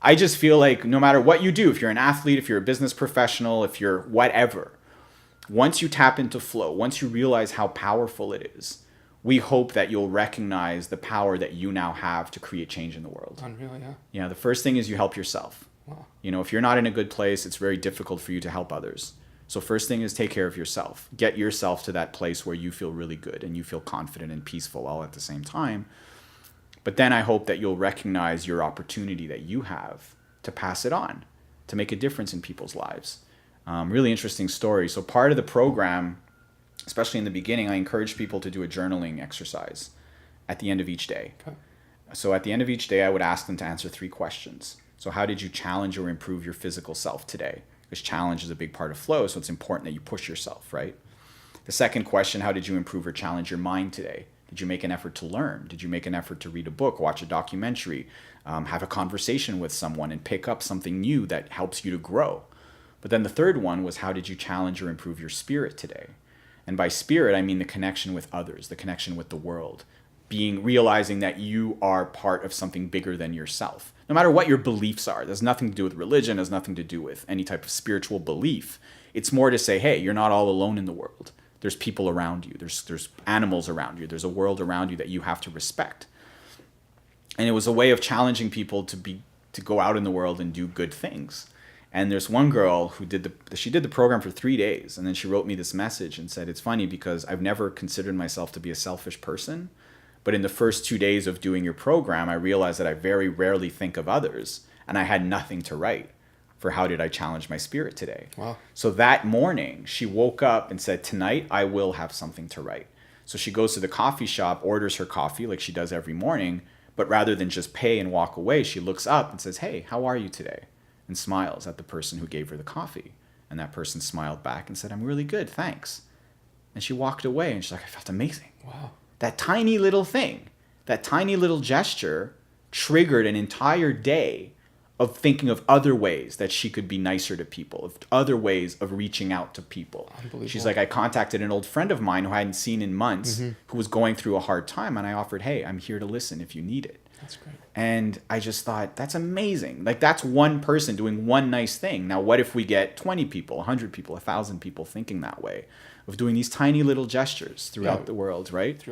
I just feel like no matter what you do, if you're an athlete, if you're a business professional, if you're whatever, once you tap into flow, once you realize how powerful it is, we hope that you'll recognize the power that you now have to create change in the world. Unreal, yeah. Yeah, the first thing is you help yourself. Wow. If you're not in a good place, it's very difficult for you to help others. So first thing is take care of yourself. Get yourself to that place where you feel really good and you feel confident and peaceful all at the same time. But then I hope that you'll recognize your opportunity that you have to pass it on, to make a difference in people's lives. Really interesting story. So part of the program, especially in the beginning, I encourage people to do a journaling exercise at the end of each day. Okay. So at the end of each day, I would ask them to answer 3 questions. So how did you challenge or improve your physical self today? Because challenge is a big part of flow, so it's important that you push yourself, right? The second question, how did you improve or challenge your mind today? Did you make an effort to learn? Did you make an effort to read a book, watch a documentary, have a conversation with someone and pick up something new that helps you to grow? But then the third one was, how did you challenge or improve your spirit today? And by spirit, I mean the connection with others, the connection with the world, realizing that you are part of something bigger than yourself. No matter what your beliefs are, there's nothing to do with religion, has nothing to do with any type of spiritual belief. It's more to say, hey, you're not all alone in the world. There's people around you. There's animals around you. There's a world around you that you have to respect. And it was a way of challenging people to go out in the world and do good things. And there's one girl who she did the program for 3 days, and then she wrote me this message and said, it's funny because I've never considered myself to be a selfish person, but in the first 2 days of doing your program, I realized that I very rarely think of others, and I had nothing to write for how did I challenge my spirit today. Wow. So that morning, she woke up and said, tonight I will have something to write. So she goes to the coffee shop, orders her coffee like she does every morning, but rather than just pay and walk away, she looks up and says, hey, how are you today? And smiles at the person who gave her the coffee. And that person smiled back and said, I'm really good, thanks. And she walked away and she's like, I felt amazing. Wow. That tiny little thing, that tiny little gesture triggered an entire day of thinking of other ways that she could be nicer to people, of other ways of reaching out to people. Unbelievable. She's like, I contacted an old friend of mine who I hadn't seen in months, who was going through a hard time, and I offered, hey, I'm here to listen if you need it. That's great. And I just thought, that's amazing. Like, that's one person doing one nice thing. Now, what if we get 20 people, 100 people, 1,000 people thinking that way, of doing these tiny little gestures throughout the world, right?